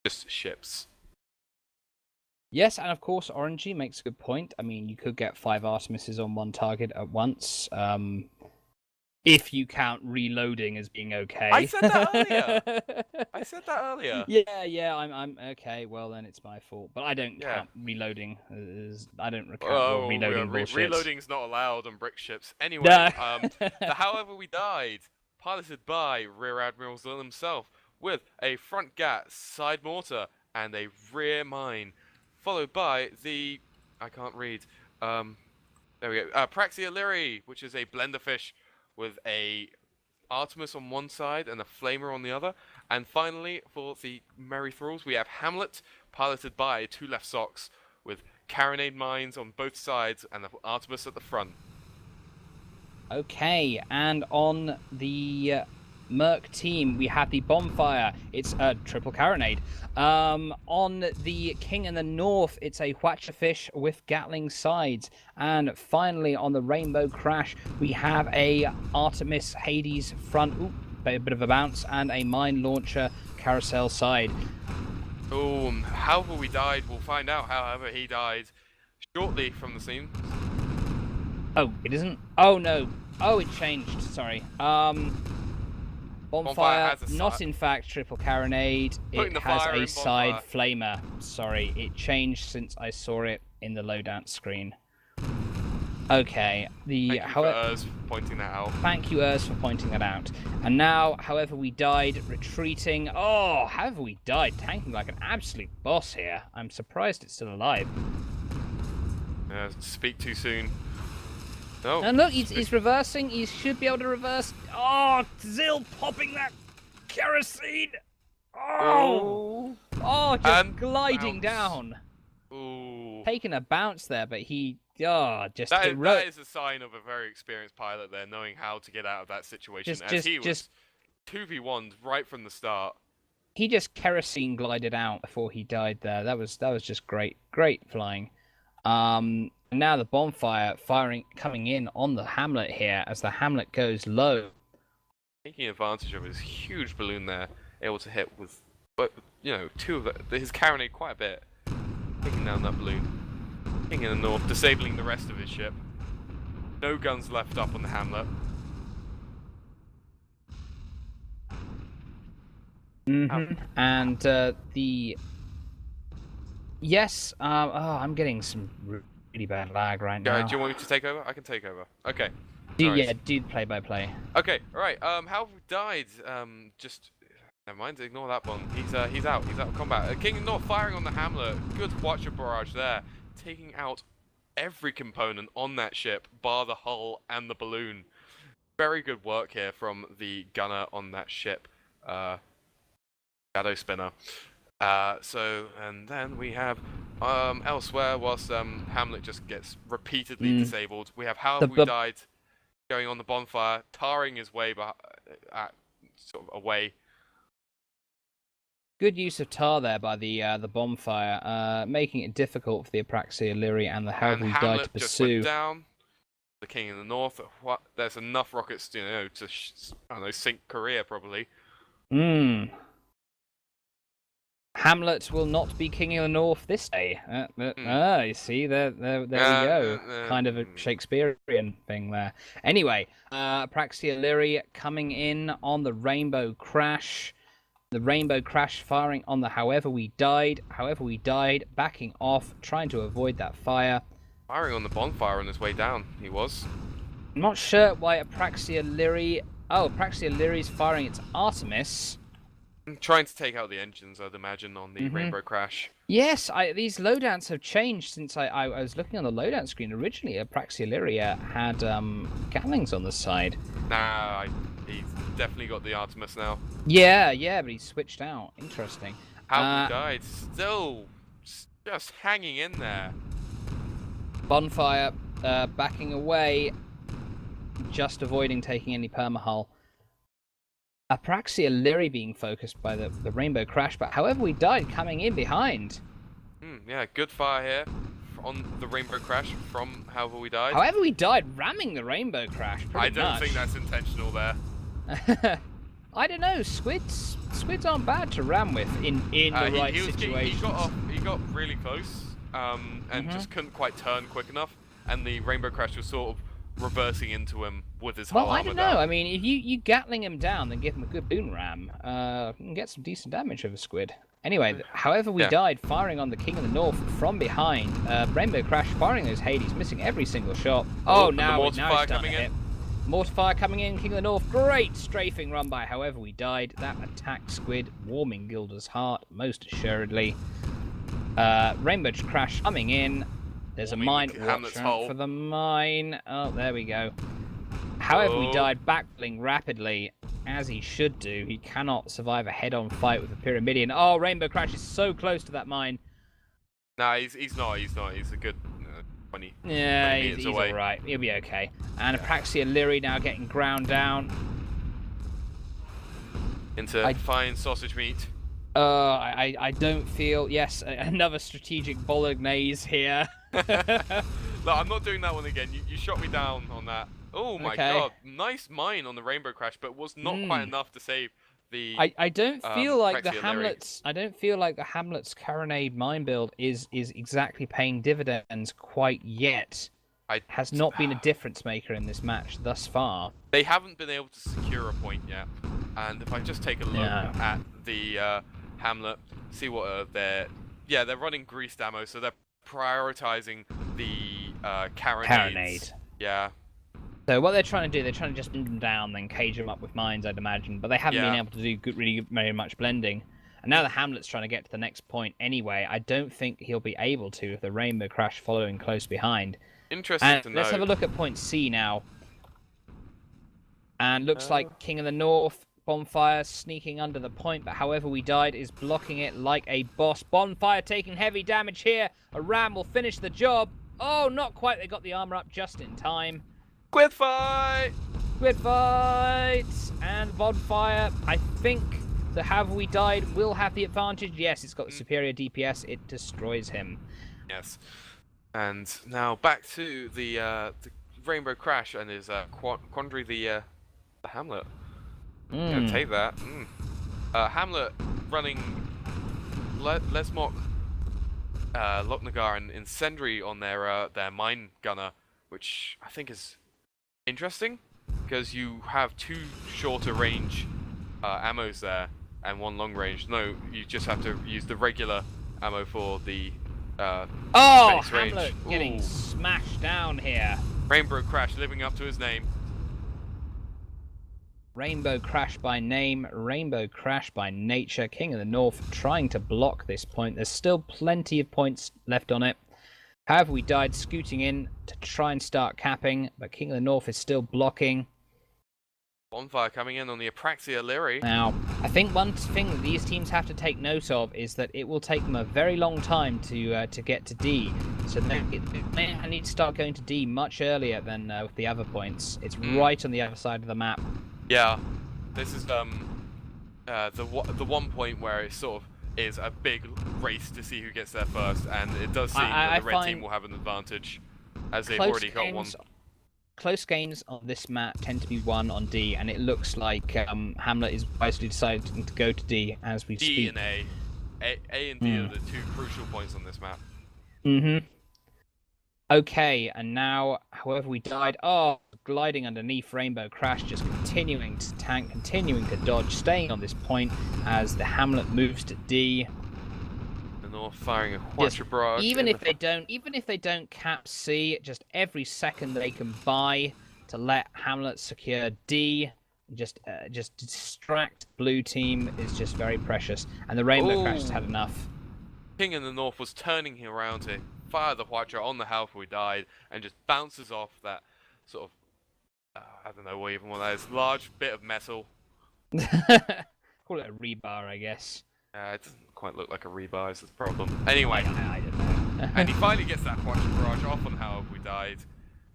just ships. Yes, and of course, Orangey makes a good point. I mean, you could get 5 Artemises on one target at once. If you count reloading as being okay. I said that earlier. I said that earlier. Yeah, I'm okay. Well, then it's my fault. But I don't count reloading as I don't count reloading bullshit. Reloading's not allowed on brick ships. Anyway, the However We Died, piloted by Rear Admiral Zill himself, with a front gat, side mortar, and a rear mine, followed by the I can't read. There we go. Praxia Lyri, which is a blenderfish with a Artemis on one side and a flamer on the other. And finally, for the Merry Thralls, we have Hamlet, piloted by 2 left socks, with carronade mines on both sides and the Artemis at the front. Okay, and on the Merc team, we have the Bonfire. It's a triple carronade. On the King in the North, it's a Whatchafish with Gatling sides. And finally, on the Rainbow Crash, we have a Artemis Hades front, a bit of a bounce, and a mine launcher carousel side. However We Died, we'll find out however he died shortly from the scene. Oh, it isn't? Oh, no. Oh, it changed. Sorry. Bonfire not in fact triple carronade. It has a side flamer. Sorry, it changed since I saw it in the loadout screen. Okay, Thank you for Urs for pointing that out. Thank you, Urs, for pointing that out. And now, However We Died, retreating. Oh, However We Died, tanking like an absolute boss here. I'm surprised it's still alive. Speak too soon. No. And look, he's reversing. He should be able to reverse. Oh, Zill popping that kerosene. Oh, just gliding down. Ooh. Taking a bounce there, but he just that is a sign of a very experienced pilot there, knowing how to get out of that situation. He was 2v1'd right from the start. He just kerosene glided out before he died there. That was just great flying. And now the Bonfire coming in on the Hamlet here as the Hamlet goes low. Taking advantage of his huge balloon there, able to hit with, two of his carronade quite a bit. Taking down that balloon. King in the North, disabling the rest of his ship. No guns left up on the Hamlet. And Yes, I'm getting some really bad lag right now. Do you want me to take over? I can take over. Okay. Do play-by-play. Okay, alright, how we died, just... Never mind, ignore that one. He's out of combat. King of North firing on the Hamlet. Good watcher barrage there. Taking out every component on that ship, bar the hull and the balloon. Very good work here from the gunner on that ship. Shadow Spinner. And then we have elsewhere, whilst Hamlet just gets repeatedly disabled, we have However We Died going on the Bonfire, tarring his way away. Good use of tar there by the Bonfire, making it difficult for the Apraxia Lyri and the However We Died to pursue. Just went down. The King in the North. There's enough rockets, to sink Korea probably. Hamlet will not be King of the North this day. You see, there we go. Kind of a Shakespearean thing there. Anyway, Apraxia Lyri coming in on the Rainbow Crash. The Rainbow Crash firing on the However We Died. However We Died, backing off, trying to avoid that fire. Firing on the Bonfire on his way down, he was. I'm not sure why Apraxia Lyri... Oh, Apraxia Lyri's firing its Artemis. Trying to take out the engines, I'd imagine, on the Rainbow Crash. Yes, these loadouts have changed since I was looking on the loadout screen. Originally, Apraxia Lyri had Gatlings on the side. Nah, he's definitely got the Artemis now. Yeah, but he switched out. Interesting. How he died, still just hanging in there. Bonfire backing away, just avoiding taking any permahull. Apraxia Lyri being focused by the Rainbow Crash, but However We Died coming in behind. Yeah, good fire here on the Rainbow Crash from However We Died. However We Died ramming the Rainbow Crash. I don't think that's intentional there. I don't know. Squids aren't bad to ram with in the right situation. He got really close, and just couldn't quite turn quick enough, and the Rainbow Crash was sort of reversing into him with his whole armor I don't know. down. I mean, if you Gatling him down, then give him a good boon ram, you can get some decent damage with a squid. Anyway, however we died, firing on the King of the North from behind. Rainbow Crash firing those Hades, missing every single shot. Oh, now it's starting to hit. Mortarfire coming in, King of the North. Great strafing run by however we died. That attacked squid, warming Gilda's heart, most assuredly. Rainbow Crash coming in. There's a mine. Watch out for the mine. Oh, there we go. However, we died backpedaling rapidly, as he should do. He cannot survive a head-on fight with a Pyramidion. Oh, Rainbow Crash is so close to that mine. Nah, he's not. He's a good 20. Yeah, he's alright. He'll be okay. And Apraxia Lyri now getting ground down. Into fine sausage meat. I don't feel... Yes, another strategic bolognese here. Look, I'm not doing that one again. You shot me down on that. Oh my god, nice mine on the Rainbow Crash, but was not quite enough to save the. I don't feel like the Apraxia Lyri. Hamlet's. I don't feel like the Hamlet's Carronade mine build is exactly paying dividends quite yet. Has not been a difference maker in this match thus far. They haven't been able to secure a point yet, and if I just take a look at the Hamlet, see what they're running greased ammo, so they're prioritizing the carronades. Yeah. So what they're trying to do, they're trying to just blend them down, then cage them up with mines, I'd imagine. But they haven't been able to do really very much blending. And now the Hamlet's trying to get to the next point anyway. I don't think he'll be able to with the Rainbow Crash following close behind. Interesting to know. Let's have a look at point C now. And looks like King of the North, Bonfire sneaking under the point, but however we died is blocking it like a boss. Bonfire taking heavy damage here. A ram will finish the job. Oh, not quite. They got the armor up just in time. Squid fight! Squid fight! And Bonfire, I think the Have We Died will have the advantage. Yes, it's got the superior DPS. It destroys him. Yes. And now back to the Rainbow Crash and his Quandary the Hamlet. Gonna take that. Hamlet running Lesmok, Lochnagar and Incendiary on their mine gunner, which I think is interesting because you have two shorter range ammos there and one long range. No, you just have to use the regular ammo for the base range. Hamlet getting smashed down here. Rainbow Crash living up to his name. Rainbow Crash by name, Rainbow Crash by nature. King of the North trying to block this point. There's still plenty of points left on it. However, we died scooting in to try and start capping, but King of the North is still blocking. Bonfire coming in on the Apraxia Lyri. Now, I think one thing that these teams have to take note of is that it will take them a very long time to get to D. So they may need to start going to D much earlier than with the other points. It's right on the other side of the map. Yeah, this is the one point where it sort of is a big race to see who gets there first, and it does seem that the red team will have an advantage, as they've already got one. Close games on this map tend to be won on D, and it looks like Hamlet is wisely deciding to go to D as we speak. D and A. A and D are the two crucial points on this map. Okay, and now, however we died, gliding underneath Rainbow Crash, just continuing to tank, continuing to dodge, staying on this point as the Hamlet moves to D. The North firing a Quattro barrage. Even if they don't cap C, just every second they can buy to let Hamlet secure D, just distract blue team is just very precious. And the Rainbow Crash has had enough. King in the North was turning him around to fire the Quattro on the however we died, and just bounces off that sort of I don't know even what that is. Large bit of metal. Call it a rebar, I guess. It doesn't quite look like a rebar, is the problem. Anyway. I don't know. And he finally gets that Quattro barrage off on however we died.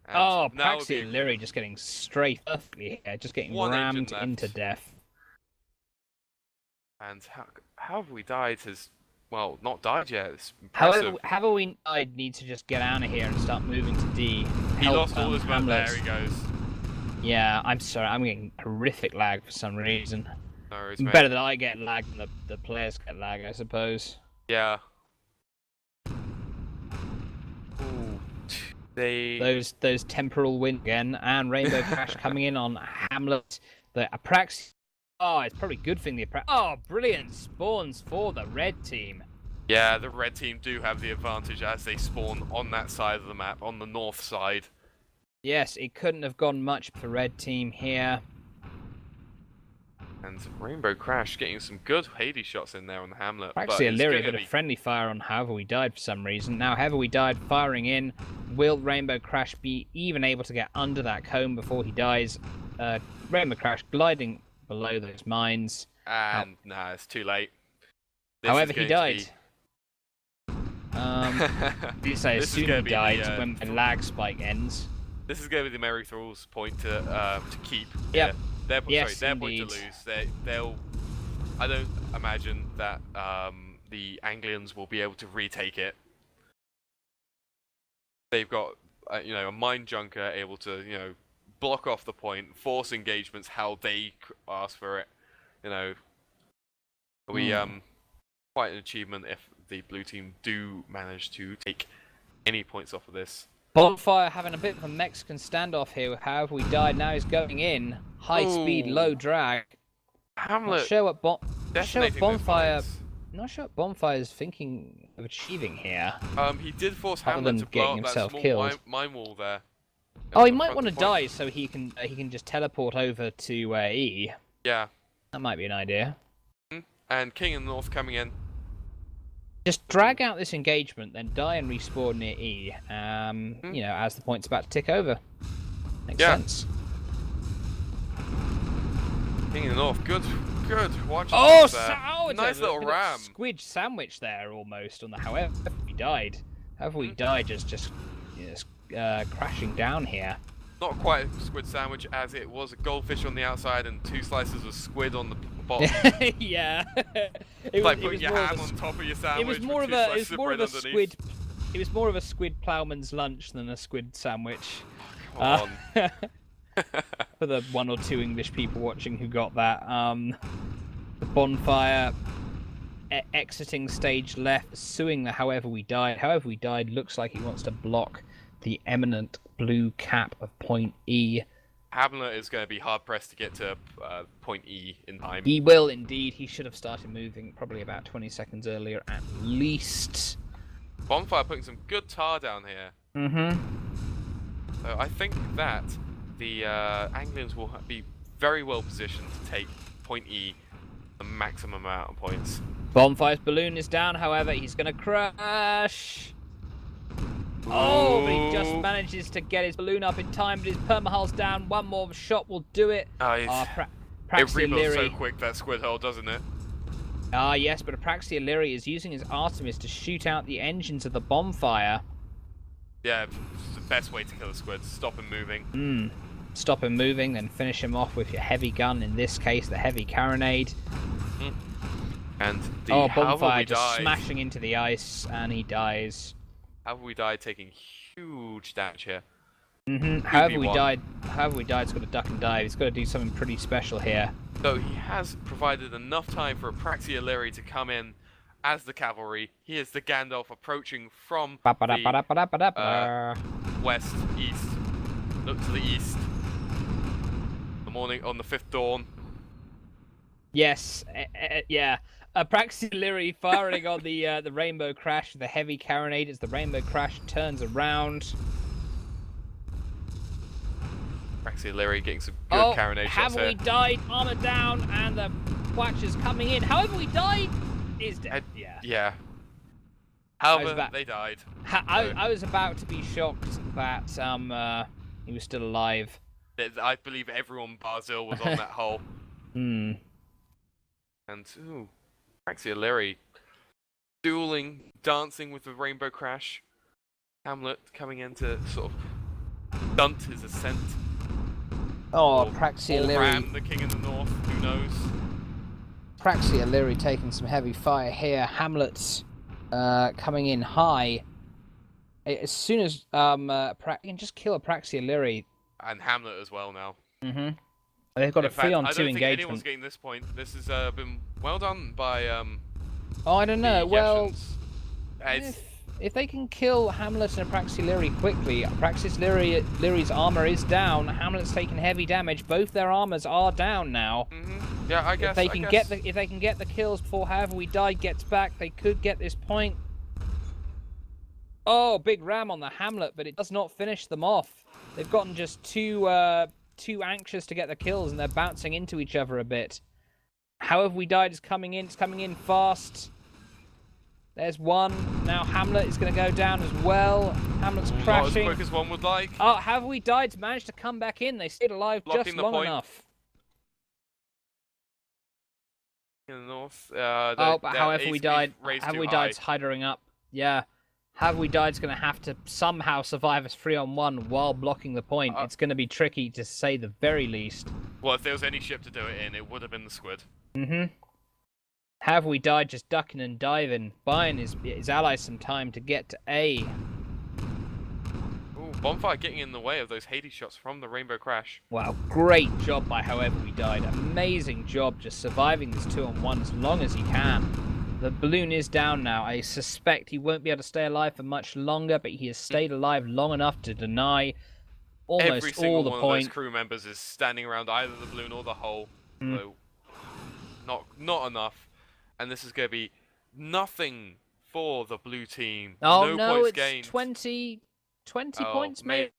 And Paxi and Lyri just getting straight perfectly here, just getting rammed into death. And however we died has, well, not died yet. It's impressive. However we died needs to just get out of here and start moving to D. He lost all his men. There he goes. Yeah, I'm sorry. I'm getting horrific lag for some reason. No worries, mate. Better that I get lag than the players get lag, I suppose. Yeah. Ooh. Those temporal wind again, and Rainbow Crash coming in on Hamlet. The Apraxia. Oh, it's probably a good thing the Apraxia. Oh, brilliant spawns for the red team. Yeah, the red team do have the advantage as they spawn on that side of the map, on the north side. Yes, it couldn't have gone much for red team here. And Rainbow Crash getting some good Hades shots in there on the Hamlet. Apraxia Lyria got a friendly fire on However We Died for some reason. Now, However We Died firing in. Will Rainbow Crash be even able to get under that cone before he dies? Rainbow Crash gliding below those mines. And nah, it's too late. However, he died. You say as soon as he died when the lag spike ends. This is going to be the Merry Thralls' point to keep. Yep. Their point to lose. They'll. I don't imagine that the Anglians will be able to retake it. They've got a mine junker able to block off the point, force engagements how they ask for it. Quite an achievement if the blue team do manage to take any points off of this. Bonfire having a bit of a Mexican standoff here. However We Died now is going in. High speed, low drag. Hamlet. Not sure what Bonfire. Not sure what Bonfire is thinking of achieving here. He did force Hamlet to blow up that small mine wall there. Oh, he might want to die so he can just teleport over to E. Yeah. That might be an idea. And King in the North coming in. Just drag out this engagement, then die and respawn near E. As the point's about to tick over. Makes sense. King in the North, good. Watch it's nice little ram. Squid sandwich there almost on the However We Died. However We Died just crashing down here. Not quite a squid sandwich as it was a goldfish on the outside and 2 slices of squid on the bottom. Yeah. It's like putting your ham on top of your sandwich. It was more of a squid ploughman's lunch than a squid sandwich. Come on. For the 1 or 2 English people watching who got that, the Bonfire exiting stage left, suing the However We Died. However We Died looks like he wants to block the eminent blue cap of point E. Hamlet is going to be hard pressed to get to point E in time. He will indeed. He should have started moving probably about 20 seconds earlier at least. Bonfire putting some good tar down here. So I think that the Anglians will be very well positioned to take point E the maximum amount of points. Bonfire's balloon is down, however, he's going to crash. Oh, but he just manages to get his balloon up in time, but his permahull's down. One more shot will do it. It rebuilds so quick, that squid hull, doesn't it? Yes, but Apraxia Lyria is using his Artemis to shoot out the engines of the Bonfire. Yeah, it's the best way to kill a squid. Stop him moving. Stop him moving, then finish him off with your heavy gun, in this case, the heavy carronade. And the Bonfire just smashing into the ice, and he dies. However We Died taking huge damage here. However We Died's got to duck and dive. He's got to do something pretty special here. So he has provided enough time for Apraxia Lyria to come in as the cavalry. He is the Gandalf approaching from the west, east. Look to the east. The morning on the 5th dawn. Yes, yeah. Apraxia Lyria firing on the Rainbow Crash, the heavy carronade as the Rainbow Crash turns around. Apraxia Lyria getting some good carronade shots here. Have We Died, armor down, and the Watcher's coming in. However We Died is dead. Yeah. However, they died. I was about to be shocked that he was still alive. I believe everyone Barzil was on that hull. And Apraxia Lyria dueling, dancing with the Rainbow Crash. Hamlet coming in to sort of stunt his ascent. Apraxia Lyria. Ram, the King in the North, who knows? Apraxia Lyria taking some heavy fire here. Hamlet's coming in high. As soon as you can just kill Apraxia Lyria. And Hamlet as well now. They've got In a fact, 3-on-2 I don't think engagement. anyone's getting this point. This has been well done by Oh, I don't know. the Well, Yeshans. if they can kill Hamlet and Apraxia quickly, Apraxia armor is down. Hamlet's taken heavy damage. Both their armors are down now. Yeah, I guess. If they can get the kills before However We Die gets back, they could get this point. Oh, big ram on the Hamlet, but it does not finish them off. They've gotten just too anxious to get the kills, and they're bouncing into each other a bit. However We Died is coming in. It's coming in fast. There's one. Now Hamlet is going to go down as well. Hamlet's crashing. Not as quick as one would like. Oh, However We Died managed to come back in. They stayed alive just long enough. In the north. But However We Died. However We Died's hiding up. Yeah. However We Died's going to have to somehow survive as 3-on-1 while blocking the point. It's going to be tricky to say the very least. Well, if there was any ship to do it in, it would have been the Squid. However We Died just ducking and diving, buying his allies some time to get to A. Ooh, Bonfire getting in the way of those Hades shots from the Rainbow Crash. Wow, great job by However We Died. Amazing job just surviving this 2-on-1 as long as he can. The balloon is down now. I suspect he won't be able to stay alive for much longer, but he has stayed alive long enough to deny almost Every single all the one point. of those crew members is standing around either the balloon or the hull. So, not enough. And this is going to be nothing for the blue team. Oh, no points it's gained. 20 points maybe.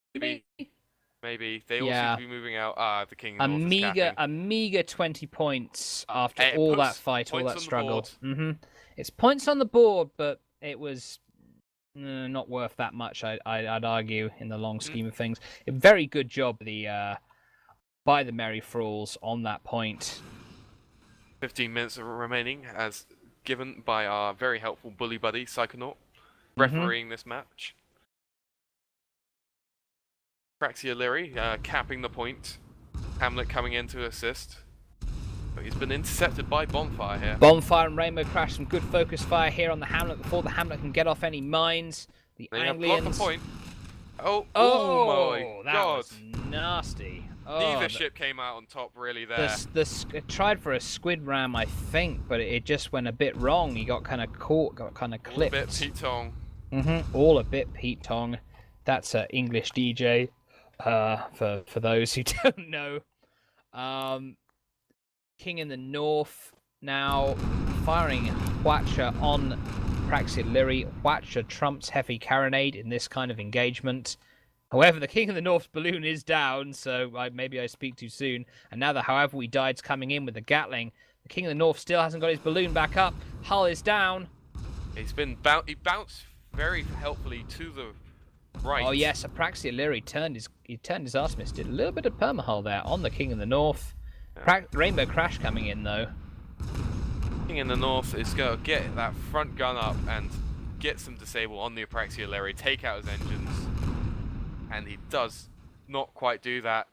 Maybe. They all seem to be moving out. The King A North is capping. meager 20 points after It all that puts fight, all points that on struggle. the board. It's points on the board, but it was not worth that much, I'd argue, in the long scheme of things. A very good job by the Merry Thralls on that point. 15 minutes remaining, as given by our very helpful bully buddy, Psychonaut, refereeing this match. Apraxia Leary capping the point. Hamlet coming in to assist. But he's been intercepted by Bonfire here. Bonfire and Rainbow Crash, some good focus fire here on the Hamlet before the Hamlet can get off any mines. The Anglians... the point. Oh my that god. was nasty. Neither ship came out on top really there. It tried for a squid ram, I think, but it just went a bit wrong. He got kind of caught, got kind of clipped. All a bit Pete Tong. All a bit Pete Tong. That's an English DJ, for those who don't know. King in the North now firing Hwacha on Apraxia Leary. Hwacha trumps Heavy Carronade in this kind of engagement. However, the King of the North's balloon is down, so maybe I speak too soon. And now that However We Died's coming in with the Gatling, the King of the North still hasn't got his balloon back up. Hull is down. He bounced very helpfully to the right. Oh yes, Apraxia Leary turned his arse, missed it. A little bit of permahull there on the King of the North. Rainbow Crash coming in though. King in the North is going to get that front gun up and get some disable on the Apraxia Leary, take out his engines. And he does not quite do that.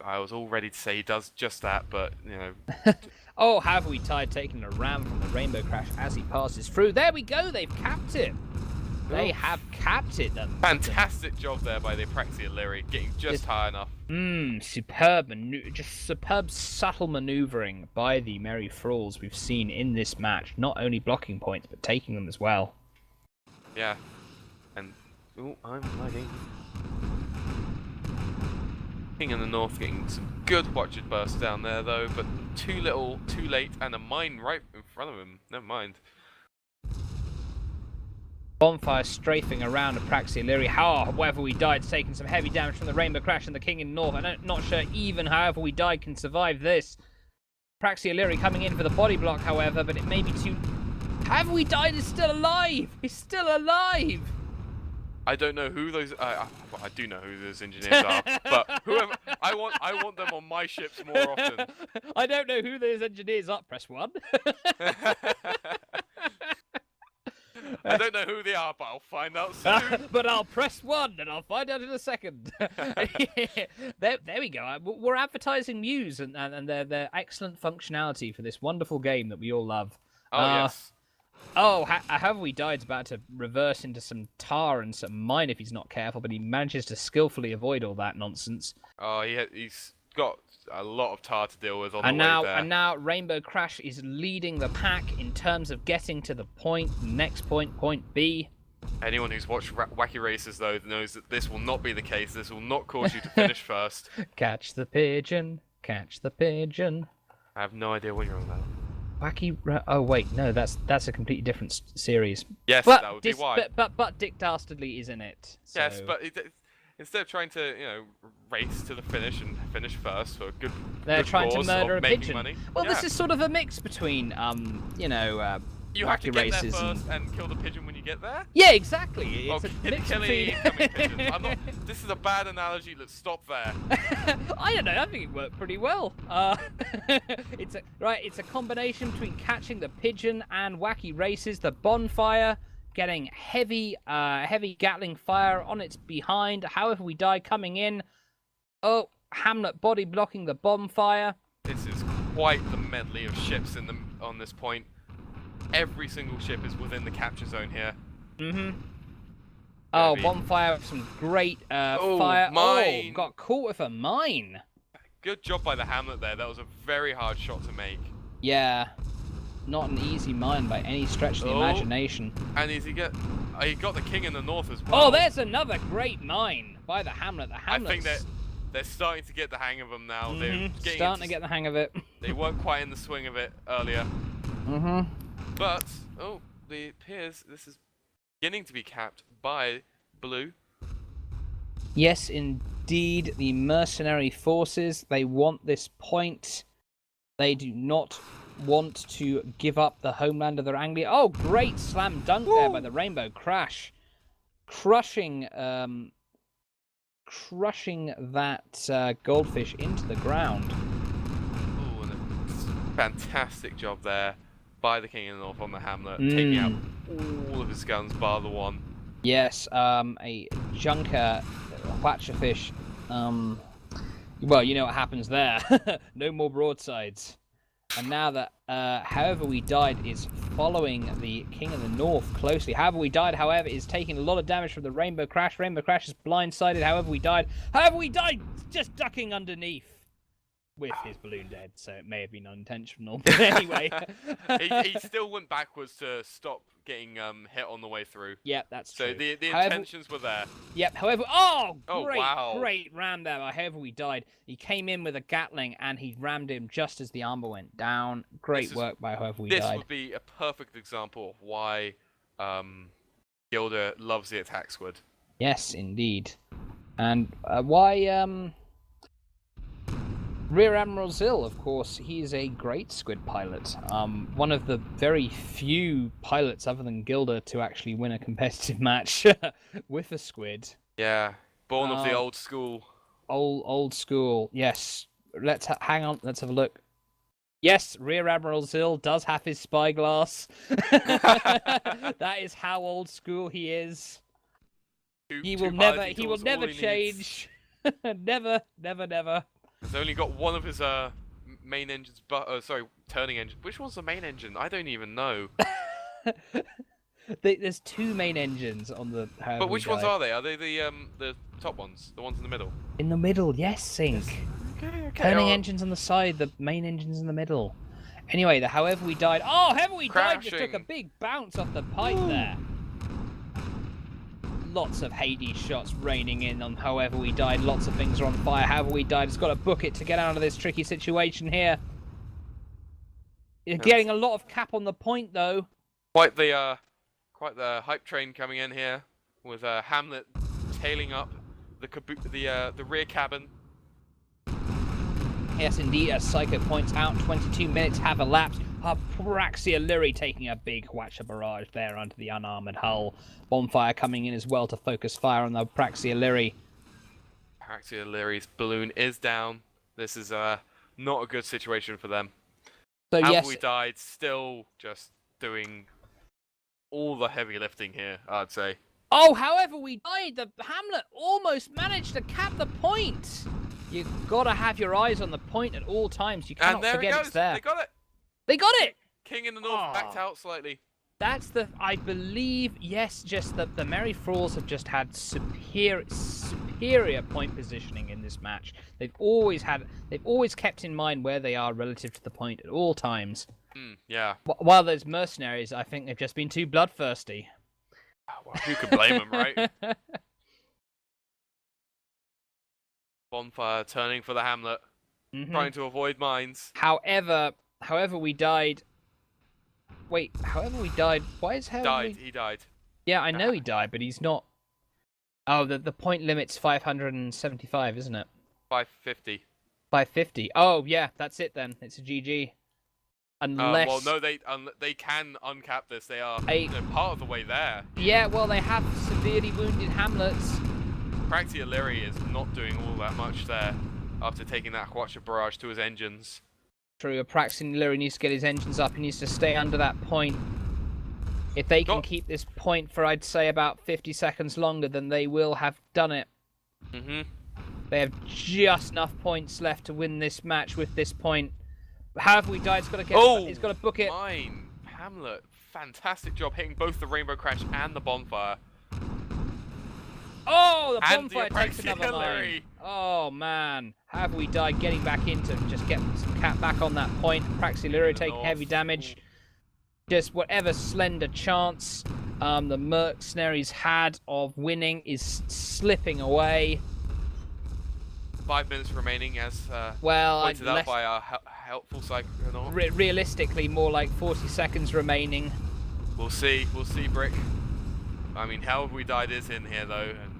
I was all ready to say he does just that, but, you know. Oh, However We Died taking a ram from the Rainbow Crash as he passes through. There we go, they've capped it. They have capped it. Fantastic job there by the Apraxia Leary, getting just high enough. Superb subtle manoeuvring by the Merry Thralls we've seen in this match. Not only blocking points, but taking them as well. Yeah. And, I'm lagging. King in the North getting some good watched bursts down there though, but too little, too late, and a mine right in front of him. Never mind. Bonfire strafing around Apraxia Leary. However We Died, taking some heavy damage from the Rainbow Crash and the King in the North. I'm not sure even However We Died can survive this. Apraxia Leary coming in for the body block, however, but it may be too... However We Died is still alive! He's still alive! I don't know who those... I do know who those engineers are, but whoever... I want them on my ships more often. I don't know who those engineers are. Press 1. I don't know who they are, but I'll find out soon. But I'll press 1 and I'll find out in a second. There we go. We're advertising Muse and their excellent functionality for this wonderful game that we all love. Oh, yes. Oh, However he died's about to reverse into some tar and some mine if he's not careful, but he manages to skillfully avoid all that nonsense. Oh, he's got a lot of tar to deal with on And the way now, there. and now Rainbow Crash is leading the pack in terms of getting to the point, next point, point B. Anyone who's watched Wacky Races, though, knows that this will not be the case. This will not cause you to finish first. Catch the pigeon, catch the pigeon. I have no idea what you're on about. Oh wait, no, that's a completely different series. Yes, But that would be why. But Dick Dastardly is in it. So... Yes, but instead of trying to, race to the finish and finish first for good, they're good trying to cause murder of a making pigeon. money. Well, yeah. this is sort of a mix between, You have to Wacky get Races there first and kill the pigeon when you get there. Yeah, exactly. Well, It's a hit mix killing between... pigeons. This is a bad analogy. Let's stop there. I don't know. I think it worked pretty well. It's a combination between catching the pigeon and Wacky Races. The bonfire getting heavy Gatling fire on its behind. However we die coming in. Oh, Hamlet body blocking the bonfire. This is quite the medley of ships on this point. Every single ship is within the capture zone here. Mm-hmm. Oh, bonfire with some great fire. Mine. Oh, got caught with a mine. Good job by the Hamlet there. That was a very hard shot to make. Yeah. Not an easy mine by any stretch of the imagination. And he got the king in the north as well. Oh, there's another great mine by the Hamlet. The Hamlet's... I think they're starting to get the hang of them now. They're starting to get the hang of it. They weren't quite in the swing of it earlier. Mm-hmm. But, it appears this is beginning to be capped by blue. Yes, indeed. The mercenary forces, they want this point. They do not want to give up the homeland of their Anglia. Oh, great slam dunk there by the Rainbow Crash. Crushing that goldfish into the ground. Oh, and a fantastic job there by the King of the North on the Hamlet, taking out all of his guns bar the one. Yes, a junker, Watcherfish. Well, you know what happens there. No more broadsides. And now that However We Died is following the King of the North closely. However We Died, however, is taking a lot of damage from the Rainbow Crash. Rainbow Crash is blindsided. However We Died just ducking underneath with his balloon dead, so it may have been unintentional. But anyway. he still went backwards to stop getting hit on the way through. Yep, that's true. So the intentions were there. Yep, however... great ram there. However We Died. He came in with a Gatling, and he rammed him just as the armor went down. Great work by However We Died. This would be a perfect example of why Gilda loves the attack squad. Yes, indeed. And why... Rear Admiral Zill, of course, he is a great squid pilot. One of the very few pilots other than Gilda to actually win a competitive match with a squid. Yeah, born of the old school. Old school, yes. Hang on, let's have a look. Yes, Rear Admiral Zill does have his spyglass. That is how old school he is. He will never change. Never. He's only got one of his main engines, turning engine. Which one's the main engine? I don't even know. There's two main engines on the. But which ones are they? Are they the top ones? The ones in the middle? In the middle, yes, Sync. Okay. Turning engines on the side, the main engines in the middle. Anyway, the However We Died. Oh, However We Died just took a big bounce off the pipe there. Lots of Hades shots raining in on However We Died. Lots of things are on fire. However We Died has got to book it to get out of this tricky situation here. You're getting a lot of cap on the point, though. Quite the hype train coming in here with Hamlet tailing up the rear cabin. Yes, indeed, as Psycho points out, 22 minutes have elapsed. Praxialyri taking a big Watcher barrage there onto the unarmored hull. Bonfire coming in as well to focus fire on the Praxialyri. Praxialyri's balloon is down. This is not a good situation for them. So However We Died, still just doing all the heavy lifting here, I'd say. Oh, However We Died, the Hamlet almost managed to cap the point. You've got to have your eyes on the point at all times. You cannot forget it's there. They got it. They got it! King in the North backed out slightly. I believe, yes, just that the Merry Thralls have just had superior point positioning in this match. They've always kept in mind where they are relative to the point at all times. Yeah. While those mercenaries, I think they've just been too bloodthirsty. Well, who could blame them, right? Bonfire turning for the hamlet, trying to avoid mines. However, we died. Wait, however we died. Why is He died. Yeah, I know he died, but he's not. Oh, the point limit's 575, isn't it? 550. 550. Oh, yeah, that's it then. It's a GG. Unless. Well, no, they can uncap this. They're part of the way there. Yeah, well, they have severely wounded hamlets. Praxi is not doing all that much there after taking that Hwacha barrage to his engines. True, Praxi needs to get his engines up. He needs to stay under that point. If they can keep this point for, I'd say, about 50 seconds longer, then they will have done it. They have just enough points left to win this match with this point. However we die, it's got to get. It's got to book it. Mine, Hamlet, fantastic job hitting both the Rainbow Crash and the Bonfire. Oh, the Bonfire takes another mine. Oh man, have we died getting back into just get some cat back on that point. Praxi taking heavy damage. Just whatever slender chance the mercenaries had of winning is slipping away. 5 minutes remaining, as pointed out by our helpful psychonaut. Realistically, more like 40 seconds remaining. We'll see, Brick. I mean, however we died is in here though, and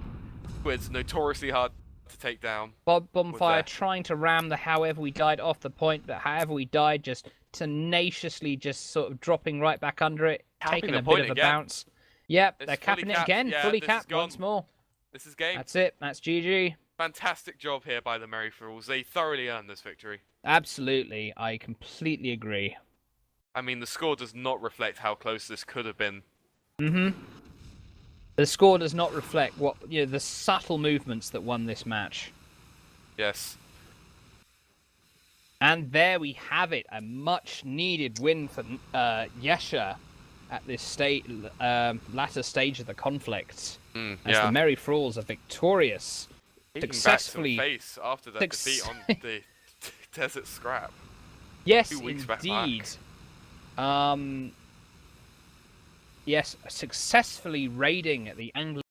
Squid's notoriously hard to take down. Bonfire trying to ram the however we died off the point, but however we died just tenaciously just sort of dropping right back under it, taking a bit of a bounce. Yep, they're capping it again, fully capped once more. This is game. That's it, that's GG. Fantastic job here by the Merry Thralls. They thoroughly earned this victory. Absolutely, I completely agree. I mean, the score does not reflect how close this could have been. The score does not reflect the subtle movements that won this match. Yes. And there we have it, a much-needed win for Yesha at this latter stage of the conflict. As the Merry Thralls are victorious. Successfully face after that defeat on the Desert Scrap. Yes, 2 weeks indeed. Back. Yes, successfully raiding the Anglo